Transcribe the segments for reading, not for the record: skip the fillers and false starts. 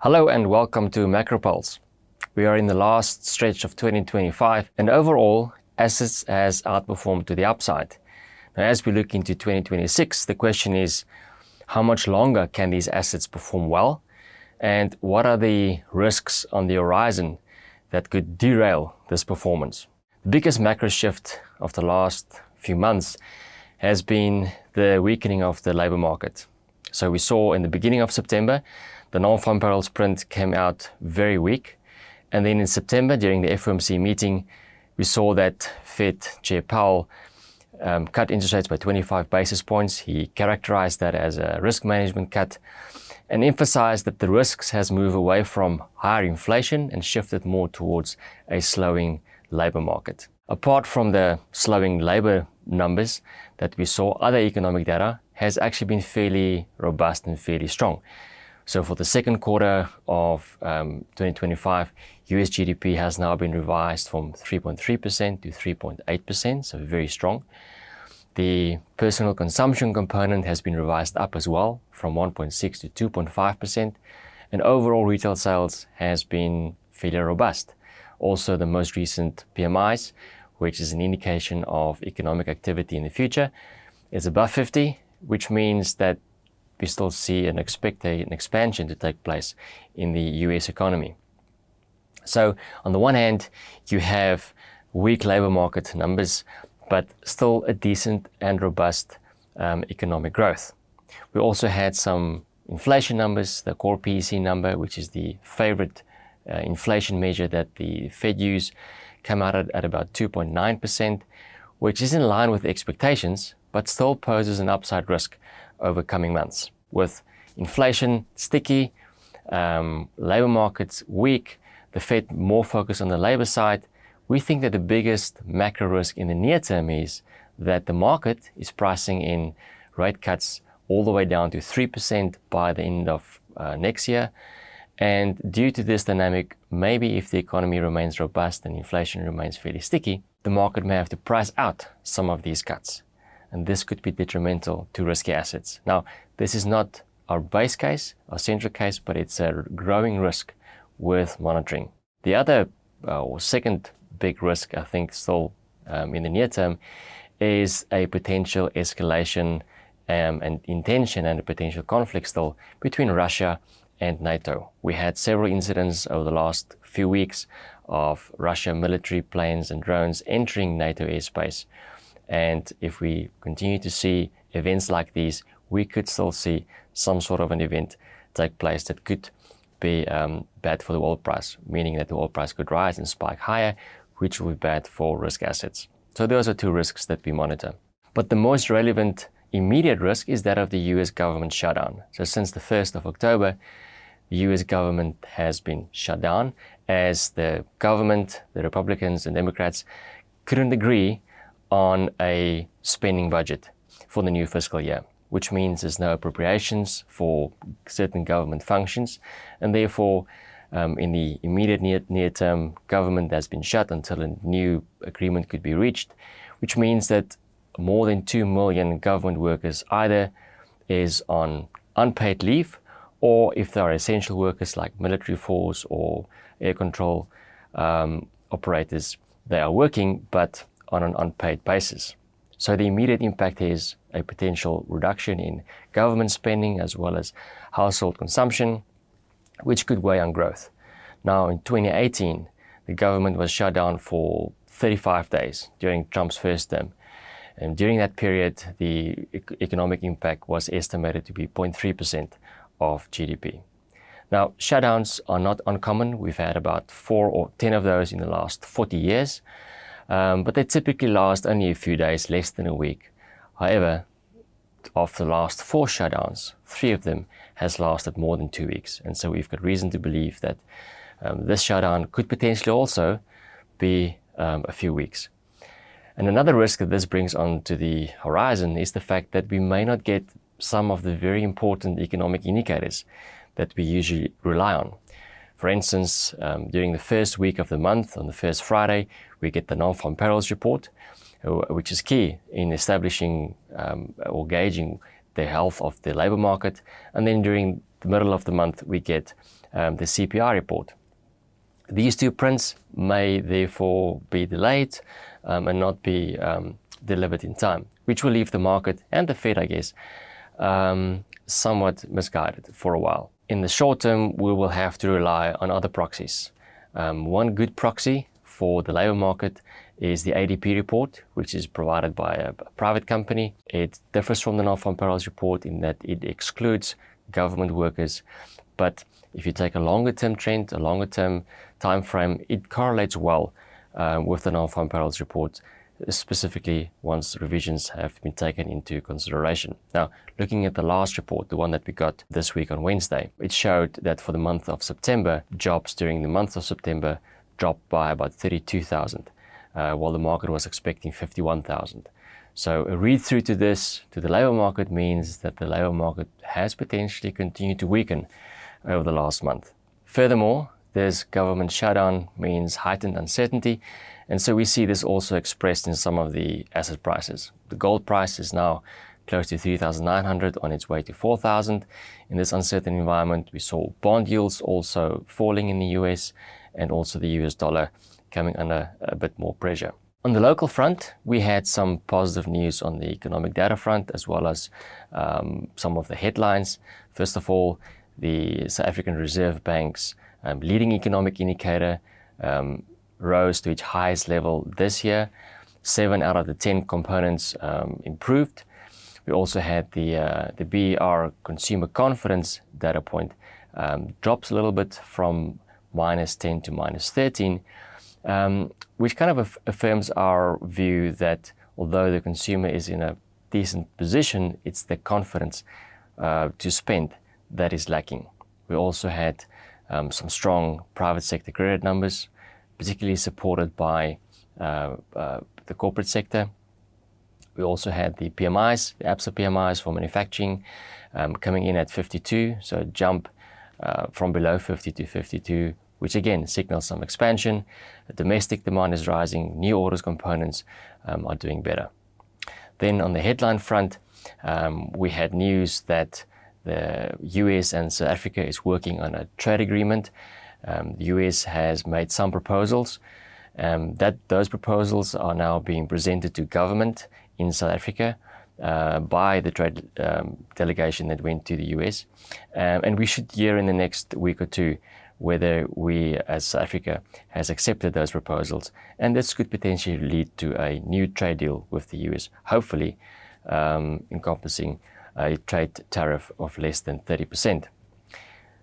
Hello and welcome to Macro Pulse. We are in the last stretch of 2025 and overall, assets has outperformed to the upside. Now, as we look into 2026, the question is, how much longer can these assets perform well? And what are the risks on the horizon that could derail this performance? The biggest macro shift of the last few months has been the weakening of the labor market. So we saw in the beginning of September, the non-farm payrolls print came out very weak. And then in September, during the FOMC meeting, we saw that Fed Chair Powell cut interest rates by 25 basis points. He characterized that as a risk management cut and emphasized that the risks has moved away from higher inflation and shifted more towards a slowing labor market. Apart from the slowing labor numbers that we saw, other economic data has actually been fairly robust and fairly strong. So for the second quarter of 2025, US GDP has now been revised from 3.3% to 3.8%, so very strong. The personal consumption component has been revised up as well from 1.6 to 2.5%, and overall retail sales has been fairly robust. Also, the most recent PMIs, which is an indication of economic activity in the future, is above 50, which means that we still see and expect an expansion to take place in the US economy. So on the one hand, you have weak labor market numbers, but still a decent and robust economic growth. We also had some inflation numbers, the core PEC number, which is the favorite inflation measure that the Fed use, came out at about 2.9%, which is in line with expectations, but still poses an upside risk over coming months. With inflation sticky, labor markets weak, the Fed more focused on the labor side, we think that the biggest macro risk in the near term is that the market is pricing in rate cuts all the way down to 3% by the end of next year. And due to this dynamic, maybe if the economy remains robust and inflation remains fairly sticky, the market may have to price out some of these cuts. And this could be detrimental to risky assets. Now, this is not our base case, our central case, but it's a growing risk worth monitoring. The other or second big risk, I think, still in the near term is a potential escalation and intention and a potential conflict still between Russia and NATO. We had several incidents over the last few weeks of Russian military planes and drones entering NATO airspace. And if we continue to see events like these, we could still see some sort of an event take place that could be bad for the oil price, meaning that the oil price could rise and spike higher, which will be bad for risk assets. So those are two risks that we monitor. But the most relevant immediate risk is that of the US government shutdown. So since the 1st of October, the US government has been shut down as the government, the Republicans and Democrats couldn't agree on a spending budget for the new fiscal year, which means there's no appropriations for certain government functions, and therefore in the immediate near term, government has been shut until a new agreement could be reached, which means that more than 2 million government workers either is on unpaid leave, or if they are essential workers like military force or air control operators, they are working, but on an unpaid basis. So the immediate impact is a potential reduction in government spending as well as household consumption, which could weigh on growth. Now in 2018, the government was shut down for 35 days during Trump's first term. And during that period, the economic impact was estimated to be 0.3% of GDP. Now, shutdowns are not uncommon. We've had about 4 or 10 of those in the last 40 years. But they typically last only a few days, less than a week. However, of the last 4 shutdowns, 3 of them has lasted more than 2 weeks. And so we've got reason to believe that this shutdown could potentially also be a few weeks. And another risk that this brings onto the horizon is the fact that we may not get some of the very important economic indicators that we usually rely on. For instance, during the first week of the month, on the first Friday, we get the non-farm payrolls report, which is key in establishing or gauging the health of the labor market. And then during the middle of the month, we get the CPI report. These two prints may therefore be delayed and not be delivered in time, which will leave the market and the Fed, I guess, somewhat misguided for a while. In the short term, we will have to rely on other proxies. One good proxy for the labor market is the ADP report, which is provided by a private company. It differs from the non-farm payrolls report in that it excludes government workers. But if you take a longer term trend, a longer term time frame, it correlates well with the non-farm payrolls report, specifically once revisions have been taken into consideration. Now, looking at the last report, the one that we got this week on Wednesday, it showed that for the month of September, jobs during the month of September dropped by about 32,000, while the market was expecting 51,000. So a read-through to this, to the labor market, means that the labor market has potentially continued to weaken over the last month. Furthermore, this government shutdown means heightened uncertainty, and so we see this also expressed in some of the asset prices. The gold price is now close to 3,900 on its way to 4,000. In this uncertain environment, we saw bond yields also falling in the US, and also the US dollar coming under a bit more pressure. On the local front, we had some positive news on the economic data front, as well as some of the headlines. First of all, the South African Reserve Bank's leading economic indicator rose to its highest level this year. 7 out of the 10 components improved. We also had the BER consumer confidence data point drops a little bit from -10 to -13, which kind of affirms our view that although the consumer is in a decent position, it's the confidence to spend that is lacking. We also had some strong private sector credit numbers, particularly supported by the corporate sector. We also had the PMIs, the ABSA PMIs for manufacturing coming in at 52, so a jump from below 50 to 52, which again signals some expansion. Domestic demand is rising, new orders components are doing better. Then on the headline front, we had news that the US and South Africa is working on a trade agreement. The US has made some proposals. Those proposals are now being presented to government in South Africa by the trade delegation that went to the US. And we should hear in the next week or two whether we as South Africa has accepted those proposals. And this could potentially lead to a new trade deal with the US, hopefully encompassing a trade tariff of less than 30%.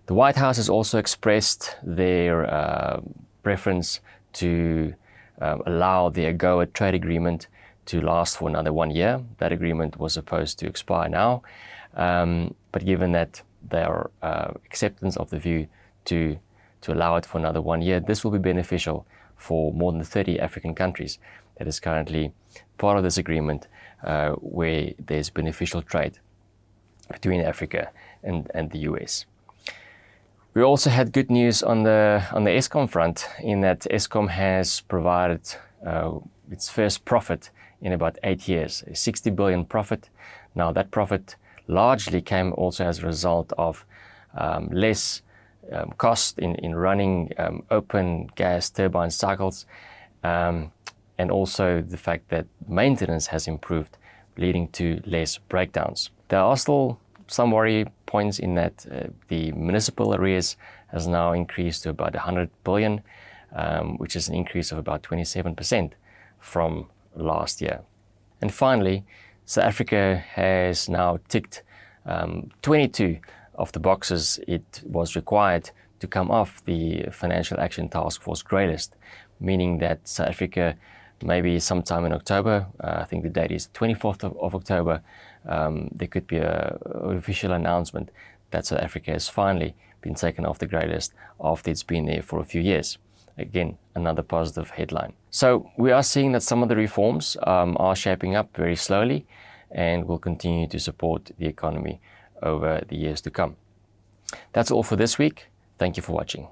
The White House has also expressed their preference to allow the AGOA trade agreement to last for another 1 year. That agreement was supposed to expire now, but given that their acceptance of the view to allow it for another 1 year, this will be beneficial for more than 30 African countries that is currently part of this agreement, where there's beneficial trade between Africa and the US. We also had good news on the Eskom front, in that Eskom has provided its first profit in about 8 years, a 60 billion profit. Now that profit largely came also as a result of less cost in running open gas turbine cycles, and also the fact that maintenance has improved, leading to less breakdowns. There are still some worry points in that the municipal arrears has now increased to about 100 billion, which is an increase of about 27% from last year. And finally, South Africa has now ticked 22 of the boxes it was required to come off the Financial Action Task Force grey list, meaning that South Africa, maybe sometime in October, I think the date is 24th of October, there could be an official announcement that South Africa has finally been taken off the grey list after it's been there for a few years. Again, another positive headline. So we are seeing that some of the reforms are shaping up very slowly and will continue to support the economy over the years to come. That's all for this week. Thank you for watching.